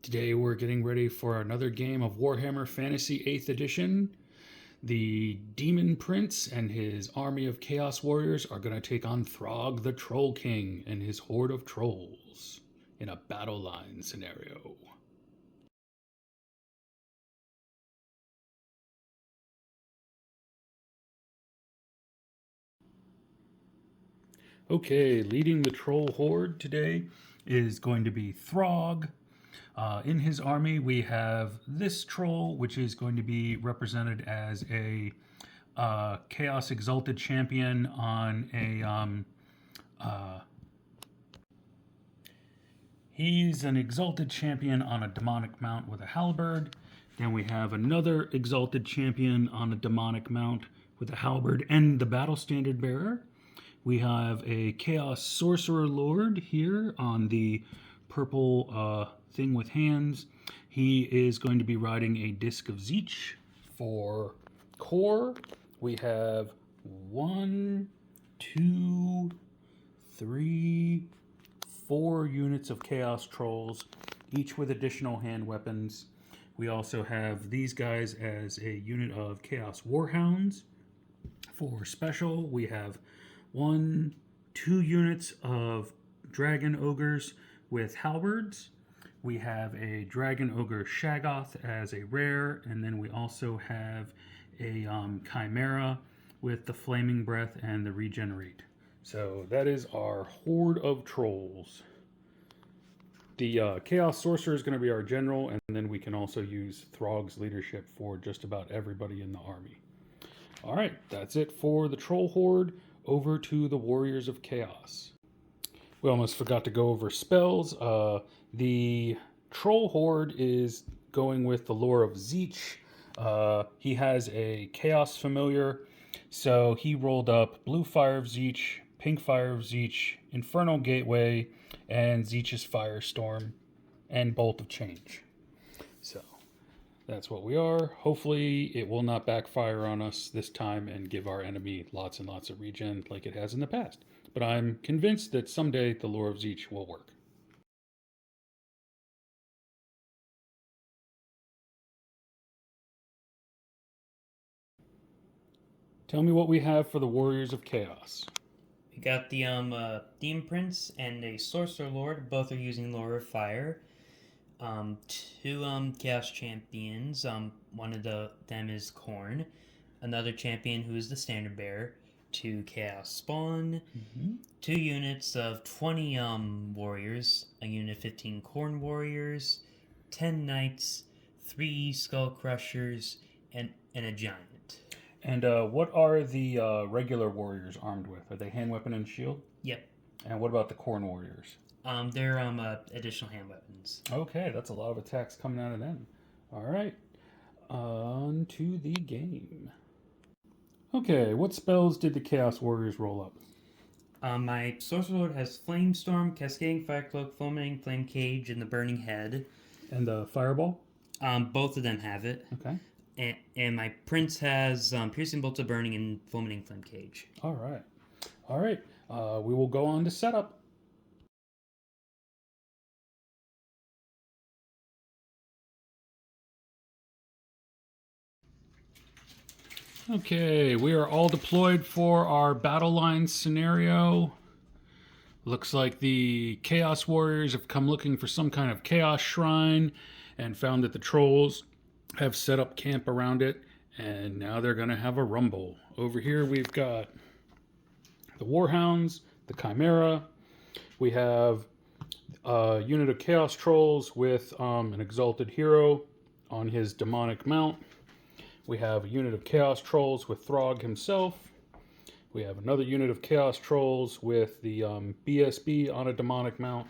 Today we're getting ready for another game of Warhammer Fantasy 8th Edition. The Demon Prince and his army of Chaos Warriors are going to take on Throgg the Troll King and his horde of trolls in a battle line scenario. Okay, leading the troll horde today is going to be Throgg. In his army, we have this troll, which is going to be represented as a Chaos Exalted Champion on he's an Exalted Champion on a Demonic Mount with a Halberd. Then we have another Exalted Champion on a Demonic Mount with a Halberd and the Battle Standard Bearer. We have a Chaos Sorcerer Lord here on the purple thing with hands. He is going to be riding a Disc of Zeech. For core, we have 1, 2, 3, 4 units of Chaos Trolls, each with additional hand weapons. We also have these guys as a unit of Chaos Warhounds. For special, we have 1, 2 units of Dragon Ogres with halberds. We have a Dragon Ogre Shaggoth as a rare, and then we also have a Chimera with the Flaming Breath and the Regenerate. So that is our horde of trolls. The Chaos Sorcerer is going to be our general, and then we can also use Throgg's leadership for just about everybody in the army. All right, that's it for the troll horde. Over to the Warriors of Chaos. We almost forgot to go over spells. The Troll Horde is going with the lore of Zeech. He has a Chaos Familiar, so he rolled up Blue Fire of Zeech, Pink Fire of Zeech, Infernal Gateway, and Zeech's Firestorm, and Bolt of Change. So that's what we are. Hopefully it will not backfire on us this time and give our enemy lots and lots of regen like it has in the past. But I'm convinced that someday the lore of Zeech will work. Tell me what we have for the Warriors of Chaos. We got the Demon Prince and a Sorcerer Lord. Both are using Lore of Fire. 2 Chaos Champions. One of them is Khorne. Another champion who is the Standard Bearer. 2 Chaos Spawn. 2 units of 20 warriors. A unit of 15 Khorne warriors. 10 knights. 3 Skull Crushers. And a giant. And what are the regular warriors armed with? Are they hand weapon and shield? Yep. And what about the Khorne warriors? They're additional hand weapons. Okay, that's a lot of attacks coming out of them. All right, on to the game. Okay, what spells did the Chaos Warriors roll up? My Sorcerer Lord has Flame Storm, Cascading Fire Cloak, Fulminating Flame Cage, and the Burning Head. And the Fireball? Both of them have it. Okay. And my Prince has Piercing Bolts of Burning and Fulminating Flame Cage. All right. All right. We will go on to setup. Okay, we are all deployed for our battle line scenario. Looks like the Chaos Warriors have come looking for some kind of Chaos Shrine and found that the trolls have set up camp around it, and now they're going to have a rumble. Over here we've got the Warhounds, the Chimera. We have a unit of Chaos Trolls with an Exalted Hero on his Demonic Mount. We have a unit of Chaos Trolls with Throgg himself. We have another unit of Chaos Trolls with the BSB on a Demonic Mount.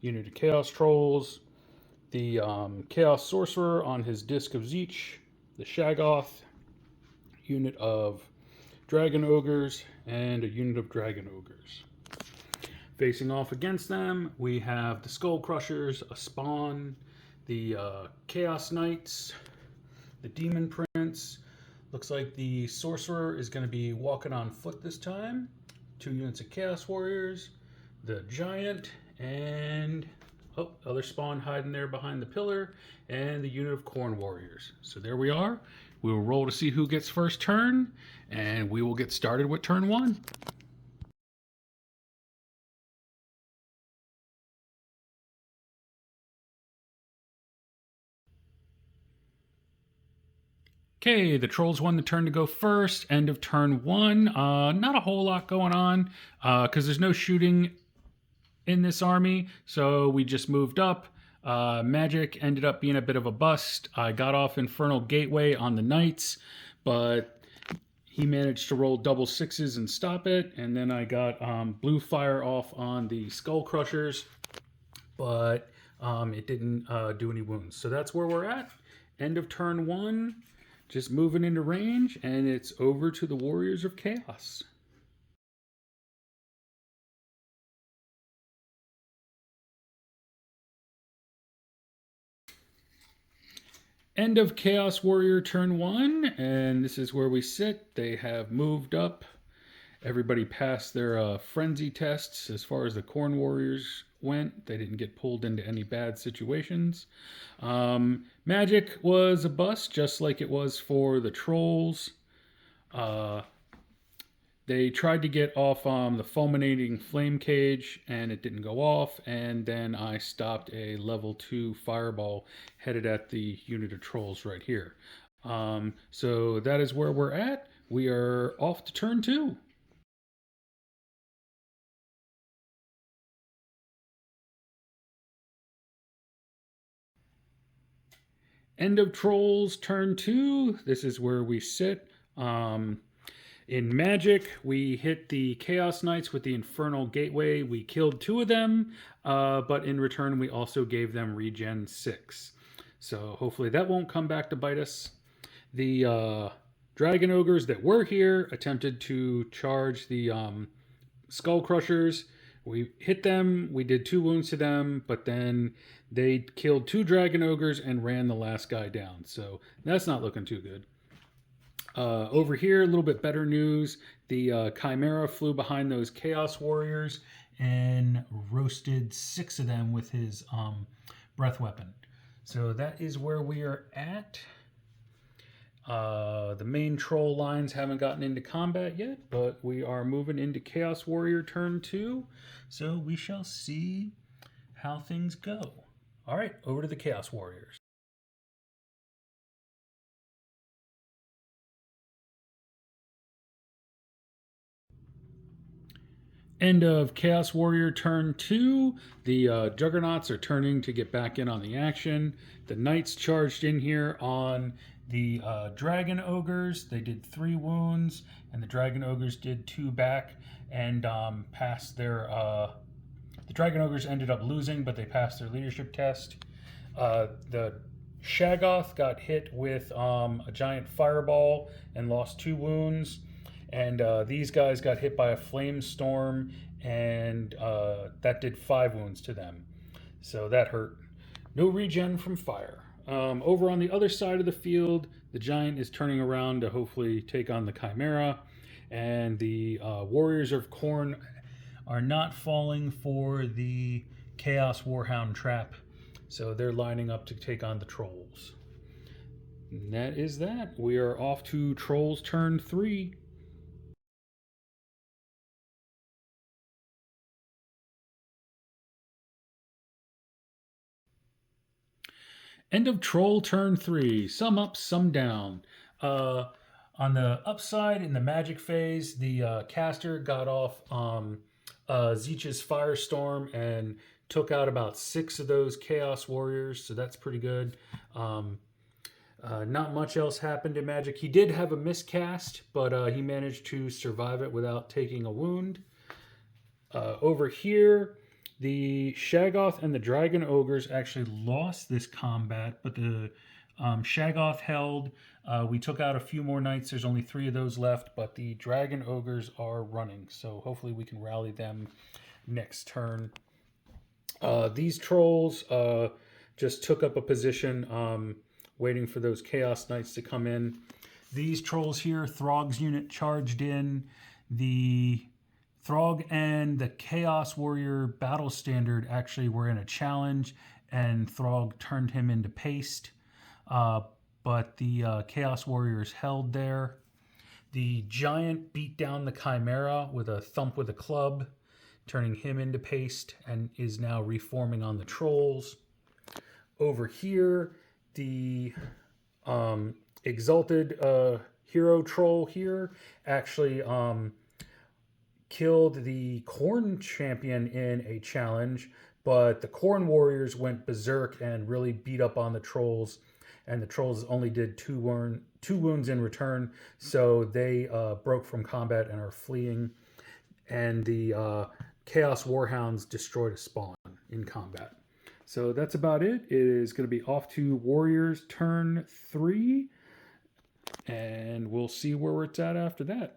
Unit of Chaos Trolls. The Chaos Sorcerer on his Disc of Zeech. The Shaggoth. Unit of Dragon Ogres. And a unit of Dragon Ogres. Facing off against them, we have the Skull Crushers, a Spawn, the Chaos Knights, the Demon Prince. Looks like the Sorcerer is going to be walking on foot this time. 2 units of Chaos Warriors, the Giant, and Oh, other spawn hiding there behind the pillar, and the unit of Corn Warriors. So there we are. We will roll to see who gets first turn, and we will get started with turn 1. Okay, the Trolls won the turn to go first. End of turn 1. Not a whole lot going on, because there's no shooting in this army, so we just moved up. Magic ended up being a bit of a bust. I got off Infernal Gateway on the Knights, but he managed to roll double 6s and stop it. And then I got Blue Fire off on the Skull Crushers, but it didn't do any wounds. So that's where we're at. End of turn 1. Just moving into range, and it's over to the Warriors of Chaos. End of Chaos Warrior turn 1, and this is where we sit. They have moved up. Everybody passed their frenzy tests as far as the Corn Warriors went. They didn't get pulled into any bad situations. Magic was a bust, just like it was for the Trolls. They tried to get off the fulminating flame cage, and it didn't go off. And then I stopped a level 2 fireball headed at the unit of Trolls right here. So that is where we're at. We are off to turn 2. End of Trolls turn 2. This is where we sit. In Magic, we hit the Chaos Knights with the Infernal Gateway. We killed 2 of them, but in return, we also gave them regen 6. So hopefully that won't come back to bite us. The Dragon Ogres that were here attempted to charge the Skull Crushers. We hit them, we did 2 wounds to them, but then they killed 2 Dragon Ogres and ran the last guy down. So that's not looking too good. Over here, a little bit better news. The Chimera flew behind those Chaos Warriors and roasted 6 of them with his breath weapon. So that is where we are at. The main troll lines haven't gotten into combat yet, but we are moving into Chaos Warrior turn 2. So we shall see how things go. All right, over to the Chaos Warriors. End of Chaos Warrior turn 2. The Juggernauts are turning to get back in on the action. The Knights charged in here on the Dragon Ogres. They did 3 wounds, and the Dragon Ogres did 2 back and passed their... the Dragon Ogres ended up losing, but they passed their leadership test. The Shaggoth got hit with a giant fireball and lost 2 wounds. And these guys got hit by a flame storm, and that did 5 wounds to them. So that hurt. No regen from fire. Over on the other side of the field, the giant is turning around to hopefully take on the Chimera. And the Warriors of Corn are not falling for the Chaos Warhound trap. So they're lining up to take on the Trolls. And that is that. We are off to Trolls turn 3. End of Troll turn 3. Some up, some down. On the upside, in the magic phase, the caster got off Zeech's Firestorm and took out about 6 of those Chaos Warriors, so that's pretty good. Not much else happened in Magic. He did have a miscast, but he managed to survive it without taking a wound. Over here, the Shaggoth and the Dragon Ogres actually lost this combat, but the Shaggoth held. We took out a few more knights. There's only 3 of those left, but the Dragon Ogres are running, so hopefully we can rally them next turn. These trolls just took up a position waiting for those Chaos Knights to come in. These trolls here, Throgg's unit charged in. The Throgg and the Chaos Warrior battle standard actually were in a challenge, and Throgg turned him into paste. But the Chaos Warriors held there. The Giant beat down the Chimera with a thump with a club, turning him into paste, and is now reforming on the Trolls. Over here, the Exalted Hero Troll here actually killed the Khorne champion in a challenge, but the Khorne warriors went berserk and really beat up on the Trolls, and the Trolls only did two wounds in return, so they broke from combat and are fleeing, and the Chaos Warhounds destroyed a spawn in combat. So that's about it. It is going to be off to Warriors turn 3, and we'll see where it's at after that.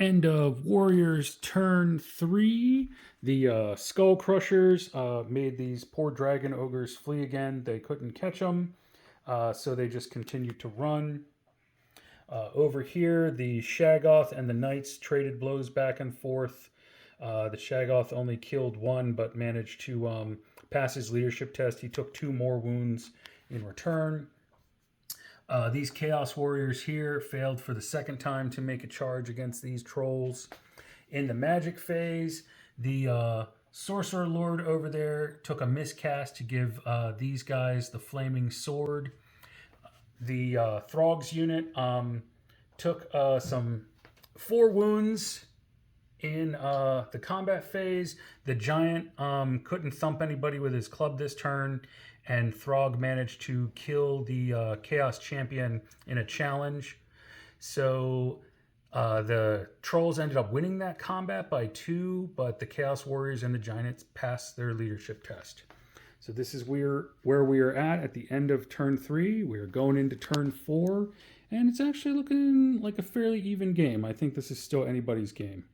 End of Warriors turn 3. The Skull Crushers made these poor dragon ogres flee again. They couldn't catch them, so they just continued to run. Over here, the Shaggoth and the Knights traded blows back and forth. The Shaggoth only killed one, but managed to pass his leadership test. He took 2 more wounds in return. These Chaos Warriors here failed for the second time to make a charge against these Trolls. In the Magic phase, the Sorcerer Lord over there took a miscast to give these guys the Flaming Sword. The Throgg's unit took some 4 wounds in the combat phase. The Giant couldn't thump anybody with his club this turn, and Throgg managed to kill the Chaos Champion in a challenge. So the Trolls ended up winning that combat by 2, but the Chaos Warriors and the Giants passed their leadership test. So this is where we are at the end of turn 3. We're going into turn 4, and it's actually looking like a fairly even game. I think this is still anybody's game.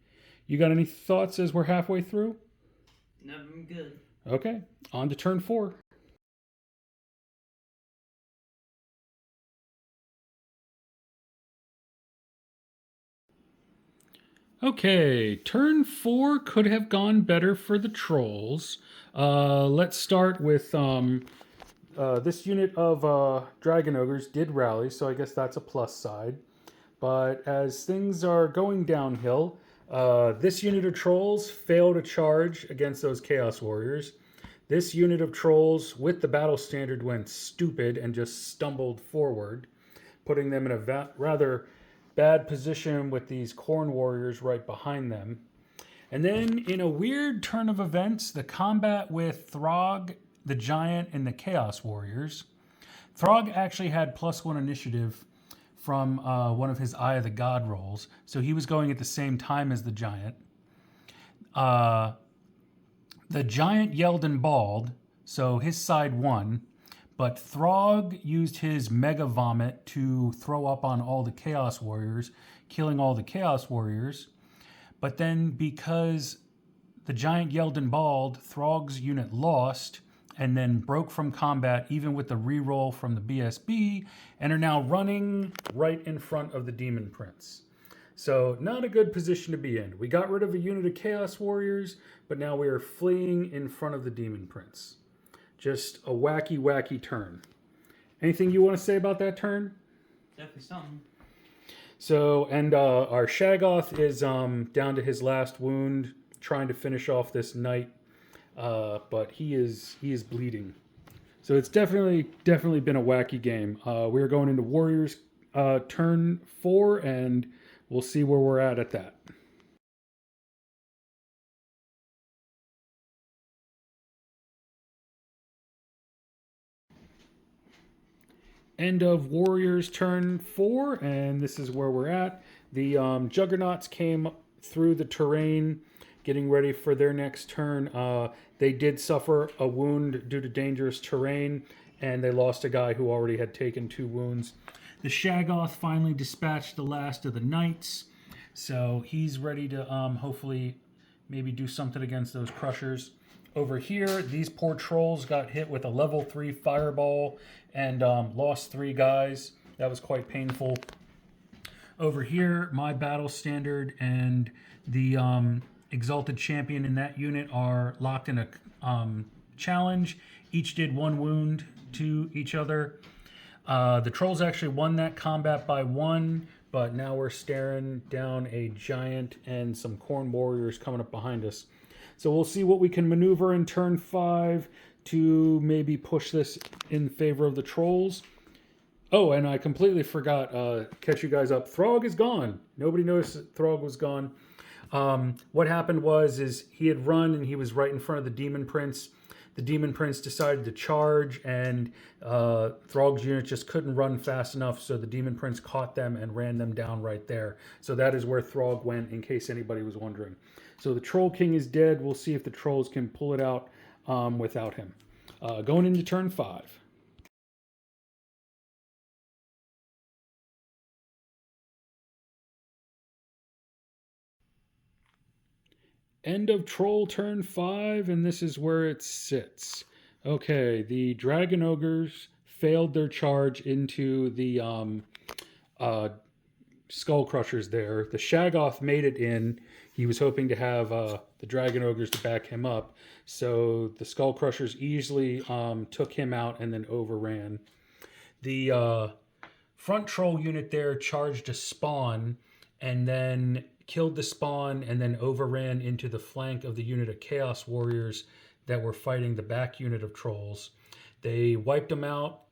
You got any thoughts as we're halfway through? No, I'm good. Okay, on to turn 4. Okay, turn 4 could have gone better for the Trolls. Let's start with this unit of Dragon Ogres did rally, so I guess that's a plus side. But as things are going downhill, this unit of Trolls failed a charge against those Chaos Warriors. This unit of Trolls with the battle standard went stupid and just stumbled forward, putting them in a rather bad position with these Khorne warriors right behind them. And then in a weird turn of events, the combat with Throgg, the Giant, and the Chaos Warriors. Throgg actually had +1 initiative from one of his Eye of the God rolls, so he was going at the same time as the Giant. The Giant yelled and bawled, so his side won. But Throgg used his Mega Vomit to throw up on all the Chaos Warriors, killing all the Chaos Warriors. But then because the Giant yelled and bawled, Throgg's unit lost and then broke from combat even with the reroll from the BSB and are now running right in front of the Demon Prince. So not a good position to be in. We got rid of a unit of Chaos Warriors, but now we are fleeing in front of the Demon Prince. Just a wacky, wacky turn. Anything you want to say about that turn? Definitely something. So, and our Shaggoth is down to his last wound, trying to finish off this knight, but he is bleeding. So it's definitely been a wacky game. We're going into Warriors turn 4, and we'll see where we're at that. End of Warriors turn 4, and this is where we're at. The Juggernauts came through the terrain, getting ready for their next turn. They did suffer a wound due to dangerous terrain, and they lost a guy who already had taken 2 wounds. The Shaggoth finally dispatched the last of the Knights, so he's ready to hopefully maybe do something against those Crushers. Over here, these poor trolls got hit with a level 3 fireball and lost 3 guys. That was quite painful. Over here, my battle standard and the exalted champion in that unit are locked in a challenge. Each did 1 wound to each other. The trolls actually won that combat by 1, but now we're staring down a giant and some corn warriors coming up behind us. So we'll see what we can maneuver in turn 5 to maybe push this in favor of the trolls. Oh, and I completely forgot, catch you guys up. Throgg is gone. Nobody noticed that Throgg was gone. What happened is he had run and he was right in front of the Demon Prince. The Demon Prince decided to charge, and Throgg's unit just couldn't run fast enough, so the Demon Prince caught them and ran them down right there. So that is where Throgg went, in case anybody was wondering. So the Troll King is dead. We'll see if the trolls can pull it out without him. Going into turn 5. End of Troll turn 5, and this is where it sits. Okay, the Dragon Ogres failed their charge into the Skull Crushers there. The Shaggoth made it in. He was hoping to have the Dragon Ogres to back him up. So the Skull Crushers easily took him out and then overran. The front troll unit there charged a spawn and then killed the spawn and then overran into the flank of the unit of Chaos Warriors that were fighting the back unit of trolls. They wiped them out.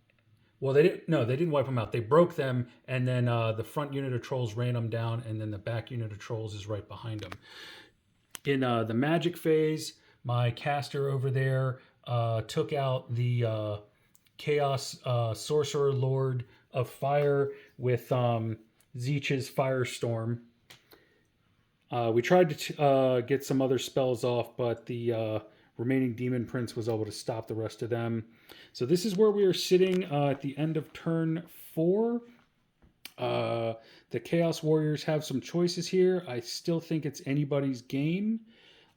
Well, they didn't wipe them out. They broke them, and then the front unit of trolls ran them down, and then the back unit of trolls is right behind them. In the magic phase, my caster over there took out the Chaos Sorcerer Lord of Fire with Zeech's Firestorm. We tried to get some other spells off, but the remaining Demon Prince was able to stop the rest of them. So this is where we are sitting at the end of turn 4. The Chaos Warriors have some choices here. I still think it's anybody's game,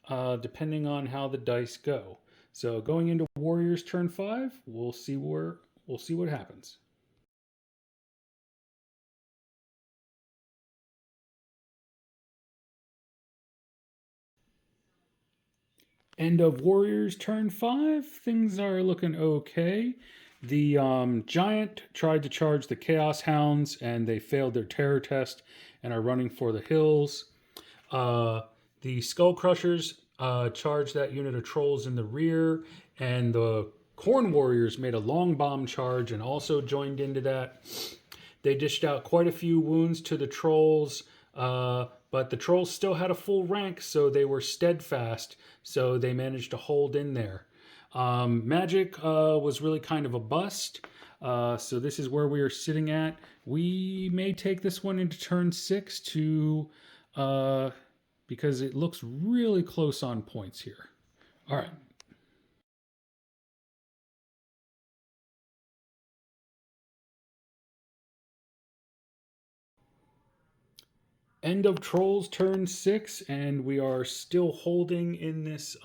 depending on how the dice go. So going into Warriors turn 5, we'll see what happens. End of Warriors turn 5. Things are looking okay. The Giant tried to charge the Chaos Hounds, and they failed their terror test and are running for the hills. The Skull Crushers charged that unit of trolls in the rear, and the Corn Warriors made a long bomb charge and also joined into that. They dished out quite a few wounds to the trolls, but the trolls still had a full rank, so they were steadfast, so they managed to hold in there. Magic was really kind of a bust, so this is where we are sitting at. We may take this one into turn 6 because it looks really close on points here. All right. End of Trolls turn 6, and we are still holding in this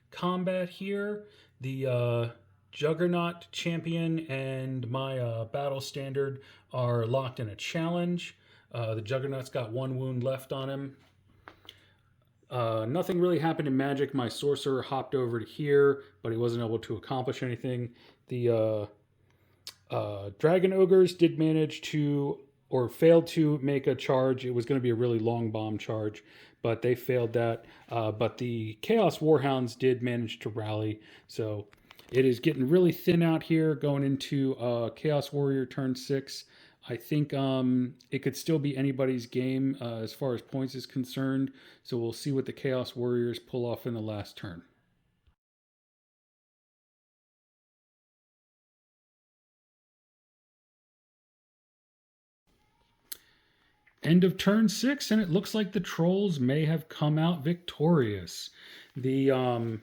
combat here. The Juggernaut champion and my battle standard are locked in a challenge. The Juggernaut's got 1 wound left on him. Nothing really happened in Magic. My sorcerer hopped over to here, but he wasn't able to accomplish anything. The Dragon Ogres did manage to, or failed to make a charge. It was going to be a really long bomb charge, but they failed that. But the Chaos Warhounds did manage to rally. So it is getting really thin out here going into Chaos Warrior turn 6. I think it could still be anybody's game as far as points is concerned. So we'll see what the Chaos Warriors pull off in the last turn. End of turn 6, and it looks like the trolls may have come out victorious. The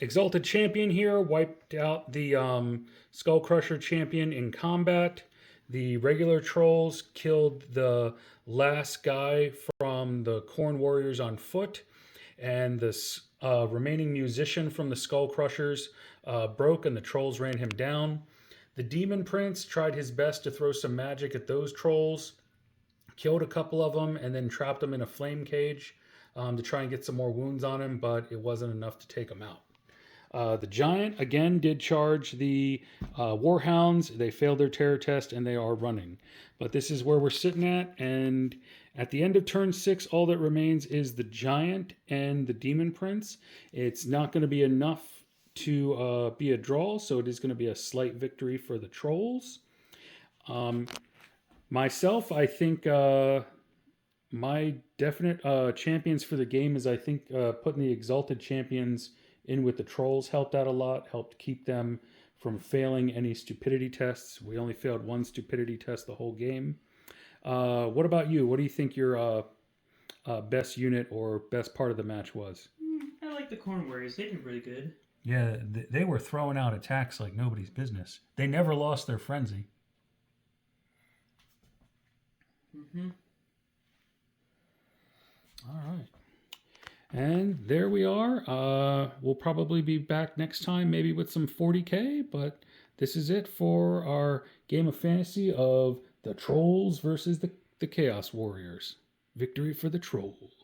Exalted Champion here wiped out the Skull Crusher Champion in combat. The regular trolls killed the last guy from the Corn Warriors on foot. and the remaining musician from the Skull Crushers broke, and the trolls ran him down. The Demon Prince tried his best to throw some magic at those trolls, killed a couple of them, and then trapped them in a flame cage to try and get some more wounds on him, but it wasn't enough to take him out. The Giant, again, did charge the Warhounds. They failed their terror test, and they are running. But this is where we're sitting at, and at the end of turn 6, all that remains is the Giant and the Demon Prince. It's not going to be enough to be a draw, so it is going to be a slight victory for the Trolls. Myself, I think my definite champions for the game is, I think, putting the Exalted Champions in with the Trolls helped out a lot, helped keep them from failing any stupidity tests. We only failed one stupidity test the whole game. What about you? What do you think your best unit or best part of the match was? I like the Corn Warriors. They did really good. Yeah, they were throwing out attacks like nobody's business. They never lost their frenzy. Mm-hmm. All right. And there we are. We'll probably be back next time, maybe with some 40K, but this is it for our game of fantasy of the Trolls versus the Chaos Warriors. Victory for the Trolls.